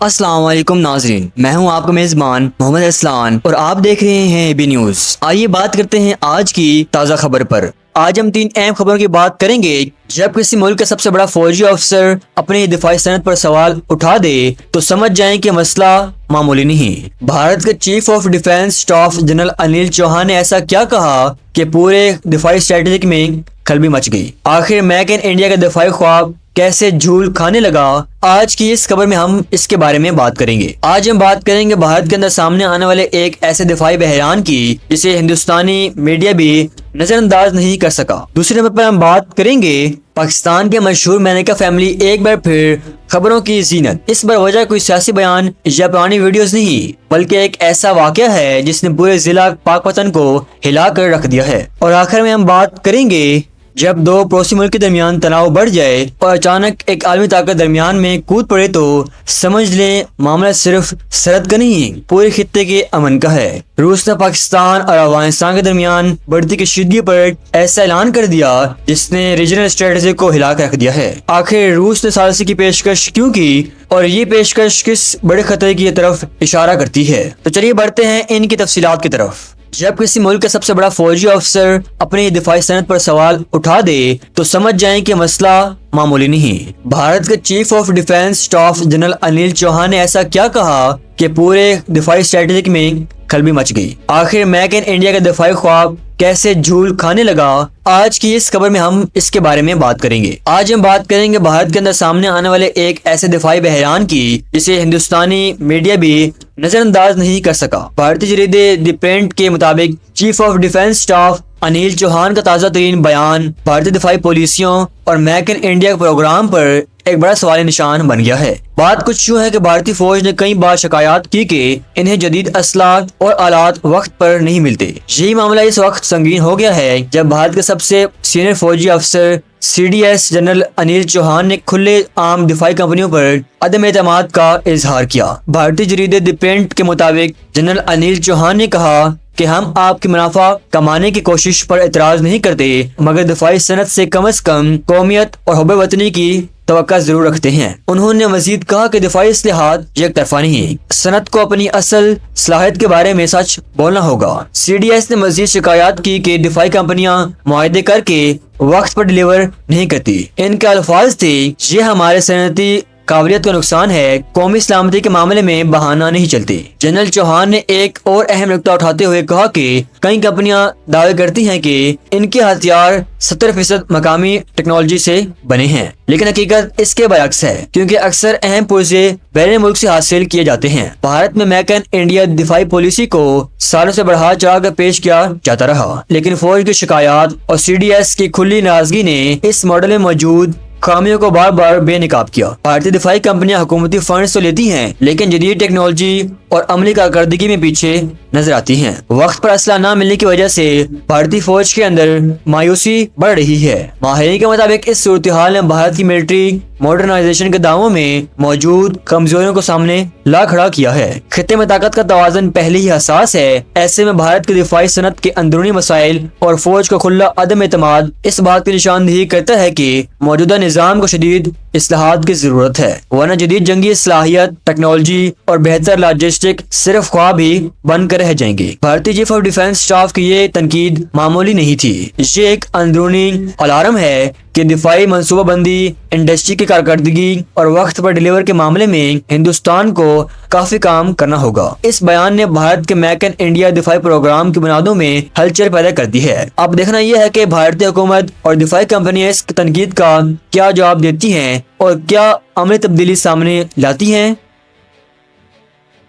السلام علیکم ناظرین، میں ہوں آپ کا میزبان محمد اسلان اور آپ دیکھ رہے ہیں بی نیوز۔ آئیے بات کرتے ہیں آج کی تازہ خبر پر۔ آج ہم 3 اہم خبروں کی بات کریں گے۔ جب کسی ملک کا سب سے بڑا فوجی افسر اپنی دفاعی صنعت پر سوال اٹھا دے تو سمجھ جائیں کہ مسئلہ معمولی نہیں۔ بھارت کے chief of defence staff general Anil Chauhan نے ایسا کیا کہا کہ پورے دفاعی اسٹریٹجی میں کھلبلی مچ گئی۔ آخر میک ان انڈیا کا دفاعی خواب کیسے جھول کھانے لگا؟ آج کی اس خبر میں ہم اس کے بارے میں بات کریں گے۔ آج ہم بات کریں گے بھارت کے اندر سامنے آنے والے ایک ایسے دفاعی بحران کی جسے ہندوستانی میڈیا بھی نظر انداز نہیں کر سکا۔ دوسرے نمبر پر ہم بات کریں گے پاکستان کے مشہور مینیکا فیملی ایک بار پھر خبروں کی زینت۔ اس بار وجہ کوئی سیاسی بیان یا پرانی ویڈیوز نہیں بلکہ ایک ایسا واقعہ ہے جس نے پورے ضلع پاک پتن کو ہلا کر رکھ دیا ہے۔ اور آخر میں ہم بات کریں گے جب 2 پڑوسی ملک کے درمیان تناؤ بڑھ جائے اور اچانک ایک عالمی طاقت درمیان میں کود پڑے تو سمجھ لیں معاملہ صرف سرحد کا نہیں، پورے خطے کے امن کا ہے۔ روس نے پاکستان اور افغانستان کے درمیان بڑھتی کشیدگی پر ایسا اعلان کر دیا جس نے ریجنل اسٹریٹجی کو ہلا کر رکھ دیا ہے۔ آخر روس نے ثالثی کی پیشکش کیوں کی اور یہ پیشکش کس بڑے خطرے کی طرف اشارہ کرتی ہے؟ تو چلیے بڑھتے ہیں ان کی تفصیلات کی طرف۔ جب کسی ملک کا سب سے بڑا فوجی افسر اپنی دفاعی صنعت پر سوال اٹھا دے تو سمجھ جائیں کہ مسئلہ معمولی نہیں۔ بھارت کے chief of defence staff general Anil Chauhan نے ایسا کیا کہا کہ پورے دفاعی اسٹریٹجی میں کھلبلی مچ گئی۔ آخر میک ان انڈیا کا دفاعی خواب کیسے جھول کھانے لگا؟ آج کی اس خبر میں ہم اس کے بارے میں بات کریں گے۔ آج ہم بات کریں گے بھارت کے اندر سامنے آنے والے ایک ایسے دفاعی بحران کی جسے ہندوستانی میڈیا بھی نظر انداز نہیں کر سکا۔ بھارتی جریدے دی پرنٹ کے مطابق chief of defence staff Anil Chauhan کا تازہ ترین بیان بھارتی دفاعی پالیسیوں اور میک ان انڈیا پروگرام پر ایک بڑا سوالی نشان بن گیا ہے۔ بات کچھ یوں ہے کہ بھارتی فوج نے کئی بار شکایات کی کہ انہیں جدید اسلحہ اور آلات وقت پر نہیں ملتے۔ یہی معاملہ اس وقت سنگین ہو گیا ہے جب بھارت کے سب سے سینئر فوجی افسر CDS جنرل انیل چوہان نے کھلے عام دفاعی کمپنیوں پر عدم اعتماد کا اظہار کیا۔ بھارتی جریدے دی پرنٹ کے مطابق جنرل انیل چوہان نے کہا کہ ہم آپ کی منافع کمانے کی کوشش پر اعتراض نہیں کرتے مگر دفاعی صنعت سے کم از کم قومیت اور حب وطنی کی توقع ضرور رکھتے ہیں۔ انہوں نے مزید کہا کہ دفاعی اصلاحات یک طرفہ نہیں، صنعت کو اپنی اصل صلاحیت کے بارے میں سچ بولنا ہوگا۔ CDS نے مزید شکایات کی کہ دفاعی کمپنیاں معاہدے کر کے وقت پر ڈیلیور نہیں کرتی۔ ان کے الفاظ تھے، یہ ہمارے صنعتی قابلیت کا نقصان ہے، قومی سلامتی کے معاملے میں بہانہ نہیں چلتے۔ جنرل چوہان نے ایک اور اہم نقطہ اٹھاتے ہوئے کہا کہ کئی کمپنیاں دعوے کرتی ہیں کہ ان کے ہتھیار 70% مقامی ٹیکنالوجی سے بنے ہیں، لیکن حقیقت اس کے برعکس ہے کیونکہ اکثر اہم پرزے بیرون ملک سے حاصل کیے جاتے ہیں۔ بھارت میں میک ان انڈیا دفاعی پالیسی کو سالوں سے بڑھا چڑھا کر پیش کیا جاتا رہا، لیکن فوج کی شکایات اور CDS کی کھلی ناراضگی نے اس ماڈل میں موجود خامیوں کو بار بار بے نقاب کیا۔ بھارتی دفاعی کمپنیاں حکومتی فنڈز تو لیتی ہیں لیکن جدید ٹیکنالوجی اور عملی کارکردگی میں پیچھے نظر آتی ہیں۔ وقت پر اسلحہ نہ ملنے کی وجہ سے بھارتی فوج کے اندر مایوسی بڑھ رہی ہے۔ ماہرین کے مطابق اس صورتحال نے بھارت کی ملٹری ماڈرنائزیشن کے دعووں میں موجود کمزوریوں کو سامنے لا کھڑا کیا ہے۔ خطے میں طاقت کا توازن پہلے ہی حساس ہے، ایسے میں بھارت کی دفاعی صنعت کے اندرونی مسائل اور فوج کا کھلا عدم اعتماد اس بات کی نشاندہی کرتا ہے کہ موجودہ نظام کو شدید اصلاحات کی ضرورت ہے، ورنہ جدید جنگی صلاحیت، ٹیکنالوجی اور بہتر لاجسٹک صرف خواب ہی بن کر رہ جائیں گے۔ بھارتی چیف آف ڈیفنس اسٹاف کی یہ تنقید معمولی نہیں تھی، یہ ایک اندرونی الارم ہے کہ دفاعی منصوبہ بندی، انڈسٹری کی کارکردگی اور وقت پر ڈیلیور کے معاملے میں ہندوستان کو کافی کام کرنا ہوگا۔ اس بیان نے بھارت کے میک ان انڈیا دفاعی پروگرام کی بنیادوں میں ہلچل پیدا کر دی ہے۔ اب دیکھنا یہ ہے کہ بھارتی حکومت اور دفاعی کمپنیاں اس تنقید کا کیا جواب دیتی ہیں اور کیا عملی تبدیلی سامنے لاتی ہیں۔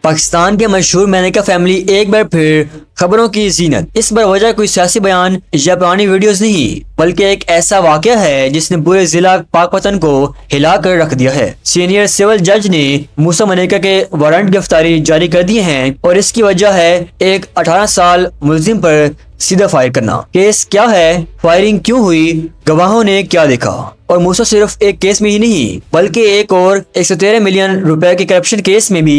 پاکستان کے مشہور مینیکا فیملی ایک بار پھر خبروں کی زینت۔ اس بار وجہ کوئی سیاسی بیان یا پرانی ویڈیوز نہیں بلکہ ایک ایسا واقعہ ہے جس نے پورے ضلع پاک پتن کو ہلا کر رکھ دیا ہے۔ سینئر سول جج نے موسیٰ منیکا کے وارنٹ گرفتاری جاری کر دیے ہیں اور اس کی وجہ ہے ایک 18 سال ملزم پر سیدھا فائر کرنا۔ کیس کیا ہے، فائرنگ کیوں ہوئی، گواہوں نے کیا دیکھا، اور موسیٰ صرف ایک کیس میں ہی نہیں بلکہ ایک اور 113 ملین روپے کے کرپشن کیس میں بھی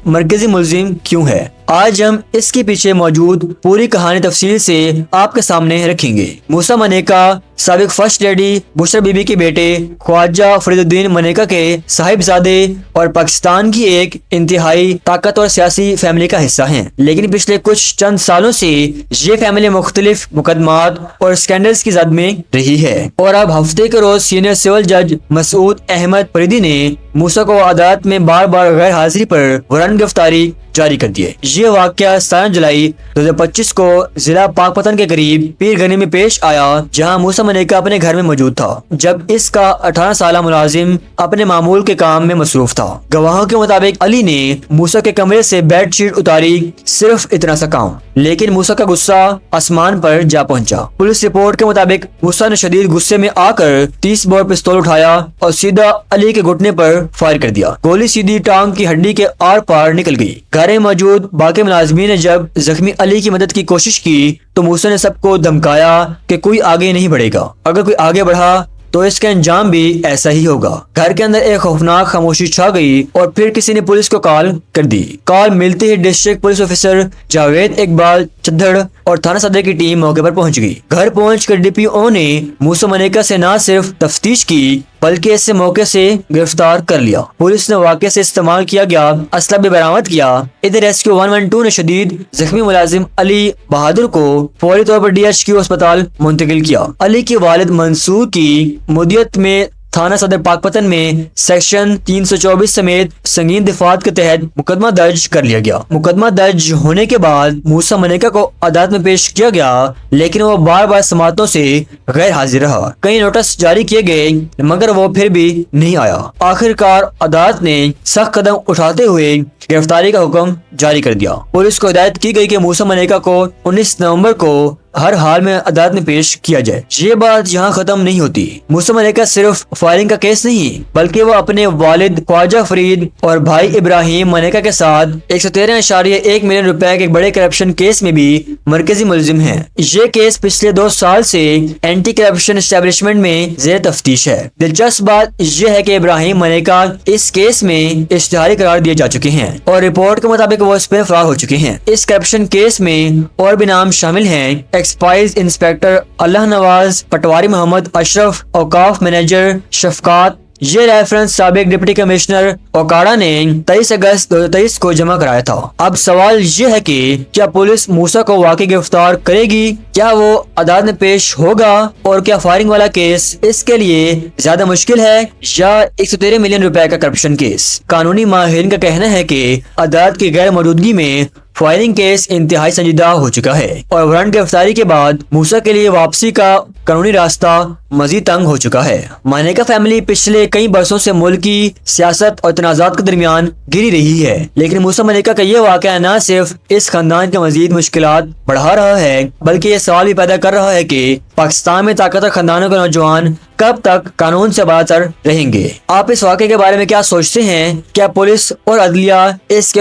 مرکزی ملزم کیوں ہے۔ آج ہم اس کے پیچھے موجود پوری کہانی تفصیل سے آپ کے سامنے رکھیں گے۔ موسیٰ منیکا سابق first lady Bushra be be کے بیٹے خواجہ فرید الدین منیکا کے صاحبزادے اور پاکستان کی ایک انتہائی طاقتور سیاسی فیملی کا حصہ ہیں، لیکن پچھلے کچھ چند سالوں سے یہ فیملی مختلف مقدمات اور اسکینڈلز کی زد میں رہی ہے، اور اب ہفتے کے روز سینئر سول جج مسعود احمد فریدی نے موسیٰ کو عدالت میں بار بار غیر حاضری پر وارنٹ گرفتاری جاری کر دیے۔ یہ واقعہ 17 جولائی 2025 کو ضلع پاک پتن کے قریب پیر گنی میں پیش آیا، جہاں موسیٰ منیکا اپنے گھر میں موجود تھا جب اس کا 18 سالہ ملازم اپنے معمول کے کام میں مصروف تھا۔ گواہوں کے مطابق علی نے موسیٰ کے کمرے سے بیڈ شیٹ اتاری، صرف اتنا سا کام، لیکن موسیٰ کا غصہ آسمان پر جا پہنچا۔ پولیس رپورٹ کے مطابق موسیٰ نے شدید غصے میں آ کر 30 بور پستول اٹھایا اور سیدھا علی کے گھٹنے پر فائر کر دیا۔ گولی سیدھی ٹانگ کی ہڈی کے آر پار نکل گئی۔ گھر میں موجود باقی ملازمین نے جب زخمی علی کی مدد کی کوشش کی تو موسیٰ نے سب کو دھمکایا کہ کوئی آگے نہیں بڑھے گا، اگر کوئی آگے بڑھا تو اس کا انجام بھی ایسا ہی ہوگا۔ گھر کے اندر ایک خوفناک خاموشی چھا گئی اور پھر کسی نے پولیس کو کال کر دی۔ کال ملتے ہی district police officer Javed Iqbal Chadhar اور تھانہ صدر کی ٹیم موقع پر پہنچ گئی۔ گھر پہنچ کر ڈی پی او نے موسیٰ منیکا سے نہ صرف تفتیش کی بلکہ اسے موقع سے گرفتار کر لیا۔ پولیس نے واقعے سے استعمال کیا گیا اسلحہ بھی برآمد کیا۔ ادھر ریسکیو 112 نے شدید زخمی ملازم علی بہادر کو فوری طور پر DHQ اسپتال منتقل کیا۔ علی کے والد منصور کی مدیت میں تھانہ صدر پاک پتن میں سیکشن 324 سمیت سنگین دفعات کے تحت مقدمہ درج کر لیا گیا۔ مقدمہ درج ہونے کے بعد موسیٰ منیکا کو عدالت میں پیش کیا گیا، لیکن وہ بار بار سماعتوں سے غیر حاضر رہا۔ کئی نوٹس جاری کیے گئے مگر وہ پھر بھی نہیں آیا۔ آخر کار عدالت نے سخت قدم اٹھاتے ہوئے گرفتاری کا حکم جاری کر دیا۔ پولیس کو ہدایت کی گئی کہ موسیٰ منیکا کو 19 نومبر کو ہر حال میں عدالت میں پیش کیا جائے۔ یہ بات یہاں ختم نہیں ہوتی۔ موسیٰ منیکا صرف فائرنگ کا کیس نہیں بلکہ وہ اپنے والد خواجہ فرید اور بھائی ابراہیم منیکا کے ساتھ 113.1 ملین روپے کے بڑے کرپشن کیس میں بھی مرکزی ملزم ہیں۔ یہ کیس پچھلے 2 سال سے اینٹی کرپشن اسٹیبلشمنٹ میں زیر تفتیش ہے۔ دلچسپ بات یہ ہے کہ ابراہیم منیکا اس کیس میں اشتہاری قرار دیے جا چکے ہیں اور رپورٹ کے مطابق وہ اس پہ فرار ہو چکے ہیں۔ اس کرپشن کیس میں اور بھی نام شامل ہیں ایکسائز انسپیکٹر اللہ نواز پٹواری، محمد اشرف، اوقاف مینیجر شفقات۔ یہ ریفرنس سابق ڈپٹی کمشنر اوکاڑا نے 23 اگست 2023 کو جمع کرایا تھا۔ اب سوال یہ ہے کہ کیا پولیس موسیٰ کو واقعی گرفتار کرے گی؟ کیا وہ عدالت میں پیش ہوگا؟ اور کیا فائرنگ والا کیس اس کے لیے زیادہ مشکل ہے یا 113 ملین روپے کا کرپشن کیس؟ قانونی ماہرین کا کہنا ہے کہ عدالت کی غیر موجودگی میں فائرنگ کیس انتہائی سنجیدہ ہو چکا ہے اور وارنٹ گرفتاری کے بعد موسیٰ کے لیے واپسی کا قانونی راستہ مزید تنگ ہو چکا ہے۔ منیکا فیملی پچھلے کئی برسوں سے ملکی سیاست اور تنازعات کے درمیان گری رہی ہے، لیکن موسیٰ منیکا کا یہ واقعہ نہ صرف اس خاندان کے مزید مشکلات بڑھا رہا ہے بلکہ یہ سوال بھی پیدا کر رہا ہے کہ پاکستان میں طاقتور خاندانوں کے نوجوان کب تک قانون سے بالاتر رہیں گے۔ آپ اس واقعے کے بارے میں کیا سوچتے ہیں؟ کیا پولیس اور عدلیہ اس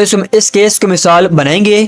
کیس کو مثال بنائیں گے؟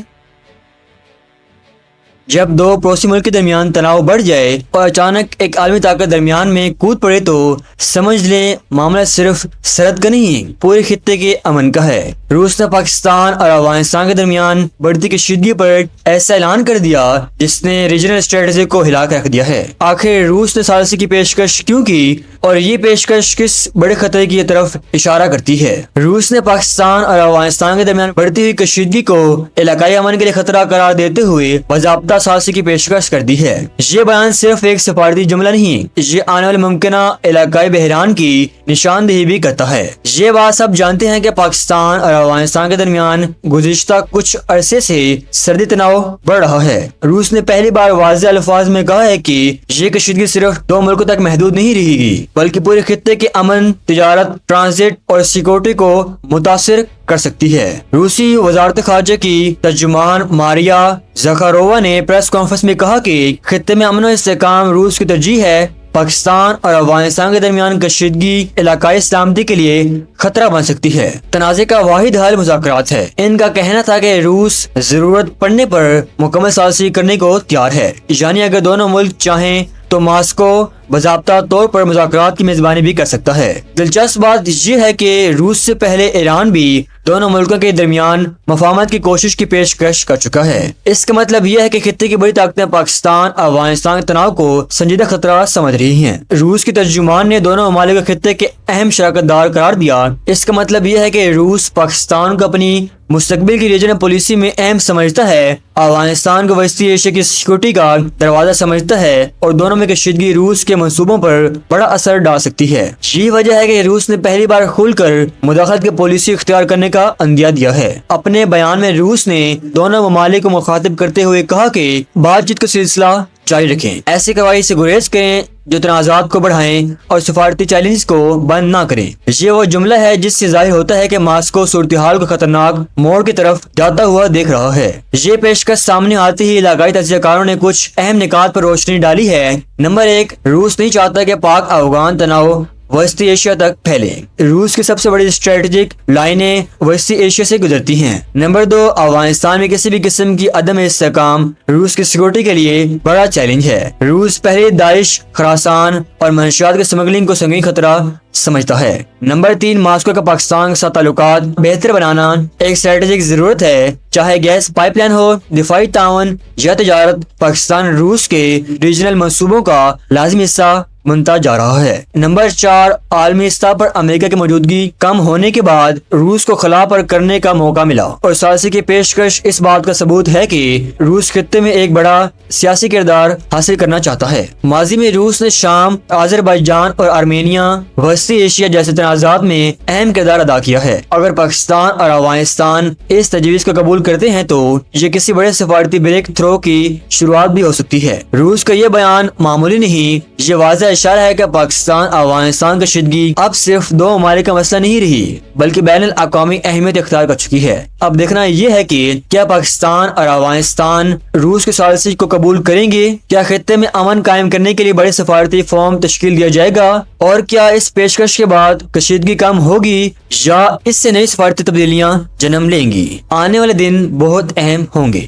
جب دو پڑوسی ملک کے درمیان تناؤ بڑھ جائے اور اچانک ایک عالمی طاقت درمیان میں کود پڑے تو سمجھ لیں معاملہ صرف سرحد کا نہیں، پورے خطے کے امن کا ہے۔ روس نے پاکستان اور افغانستان کے درمیان بڑھتی کشیدگی پر ایسا اعلان کر دیا جس نے ریجنل اسٹریٹجی کو ہلا کے رکھ دیا ہے۔ آخر روس نے ثالثی کی پیشکش کیوں کی اور یہ پیشکش کس بڑے خطرے کی طرف اشارہ کرتی ہے؟ روس نے پاکستان اور افغانستان کے درمیان بڑھتی ہوئی کشیدگی کو علاقائی امن کے لیے خطرہ قرار دیتے ہوئے باضابطہ ثالثی کی پیشکش کر دی ہے۔ یہ بیان صرف ایک سفارتی جملہ نہیں، یہ آنے والے ممکنہ علاقائی بحران کی نشاندہی بھی کرتا ہے۔ یہ بات سب جانتے ہیں کہ پاکستان اور افغانستان کے درمیان گزشتہ کچھ عرصے سے سرحدی تناؤ بڑھ رہا ہے۔ روس نے پہلی بار واضح الفاظ میں کہا ہے کہ یہ کشیدگی صرف 2 ملکوں تک محدود نہیں رہے گی بلکہ پورے خطے کے امن، تجارت، ٹرانزٹ اور سیکورٹی کو متاثر کر سکتی ہے۔ روسی وزارت خارجہ کی ترجمان ماریا زخارووا نے پریس کانفرنس میں کہا کہ خطے میں امن و استحکام روس کی ترجیح ہے۔ پاکستان اور افغانستان کے درمیان کشیدگی علاقائی سلامتی کے لیے خطرہ بن سکتی ہے۔ تنازع کا واحد حل مذاکرات ہے۔ ان کا کہنا تھا کہ روس ضرورت پڑنے پر مکمل ثالثی کرنے کو تیار ہے، یعنی اگر دونوں ملک چاہیں تو ماسکو باضابطہ طور پر مذاکرات کی میزبانی بھی کر سکتا ہے۔ دلچسپ بات یہ ہے کہ روس سے پہلے ایران بھی دونوں ملکوں کے درمیان مفاہمت کی کوشش کی پیشکش کر چکا ہے۔ اس کا مطلب یہ ہے کہ خطے کی بڑی طاقتیں پاکستان اور افغانستان کے تناؤ کو سنجیدہ خطرہ سمجھ رہی ہیں۔ روس کے ترجمان نے دونوں ممالک کو خطے کے اہم شراکت دار قرار دیا۔ اس کا مطلب یہ ہے کہ روس پاکستان کو اپنی مستقبل کی ریجنل پالیسی میں اہم سمجھتا ہے، افغانستان کو وسطی ایشیا کی سیکورٹی کا دروازہ سمجھتا ہے اور دونوں میں کشیدگی روس کے منصوبوں پر بڑا اثر ڈال سکتی ہے۔ یہی وجہ ہے کہ روس نے پہلی بار کھل کر مداخلت کی پالیسی اختیار کرنے کا عندیہ دیا ہے۔ اپنے بیان میں روس نے دونوں ممالک کو مخاطب کرتے ہوئے کہا کہ بات چیت کا سلسلہ جاری رکھیں، ایسی قواعد سے گریز کریں جو تنازعات کو بڑھائیں اور سفارتی چیلنج کو بند نہ کریں۔ یہ وہ جملہ ہے جس سے ظاہر ہوتا ہے کہ ماسکو صورتحال کو خطرناک موڑ کی طرف جاتا ہوا دیکھ رہا ہے۔ یہ پیشکش سامنے آتے ہی علاقائی تجزیہ کاروں نے کچھ اہم نکات پر روشنی ڈالی ہے۔ نمبر 1، روس نہیں چاہتا کہ پاک افغان تناؤ وسطی ایشیا تک پھیلے۔ روس کی سب سے بڑی اسٹریٹجک لائنیں وسطی ایشیا سے گزرتی ہیں۔ نمبر 2، افغانستان میں کسی بھی قسم کی عدم استحکام روس کی سیکورٹی کے لیے بڑا چیلنج ہے۔ روس پہلے داعش، خراسان اور منشیات کی سمگلنگ کو سنگین خطرہ سمجھتا ہے۔ نمبر 3، ماسکو کا پاکستان کے ساتھ تعلقات بہتر بنانا ایک اسٹریٹجک ضرورت ہے، چاہے گیس پائپ لائن ہو، دفاعی تعاون یا تجارت۔ پاکستان روس کے ریجنل منصوبوں کا لازمی حصہ بنتا جا رہا ہے۔ نمبر 4، عالمی سطح پر امریکہ کی موجودگی کم ہونے کے بعد روس کو خلا پر کرنے کا موقع ملا، اور ثالثی کی پیشکش اس بات کا ثبوت ہے کہ روس خطے میں ایک بڑا سیاسی کردار حاصل کرنا چاہتا ہے۔ ماضی میں روس نے شام، آذربائیجان اور آرمینیا وسطی ایشیا جیسے تنازعات میں اہم کردار ادا کیا ہے۔ اگر پاکستان اور افغانستان اس تجویز کو قبول کرتے ہیں تو یہ کسی بڑے سفارتی بریک تھرو کی شروعات بھی ہو سکتی ہے۔ روس کا یہ بیان معمولی نہیں، یہ واضح اشارہ ہے کہ پاکستان افغانستان کشیدگی اب صرف دو ممالک کا مسئلہ نہیں رہی، بلکہ بین الاقوامی اہمیت اختیار کر چکی ہے۔ اب دیکھنا یہ ہے کہ کیا پاکستان اور افغانستان روس کے سازش کو قبول کریں گے؟ کیا خطے میں امن قائم کرنے کے لیے بڑے سفارتی فورم تشکیل دیا جائے گا؟ اور کیا اس پیشکش کے بعد کشیدگی کم ہوگی یا اس سے نئی سفارتی تبدیلیاں جنم لیں گی؟ آنے والے دن بہت اہم ہوں گے۔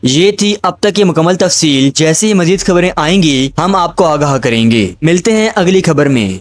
یہ تھی اب تک کی مکمل تفصیل۔ جیسے ہی مزید خبریں آئیں گی ہم آپ کو آگاہ کریں گے۔ ملتے ہیں اگلی خبر میں۔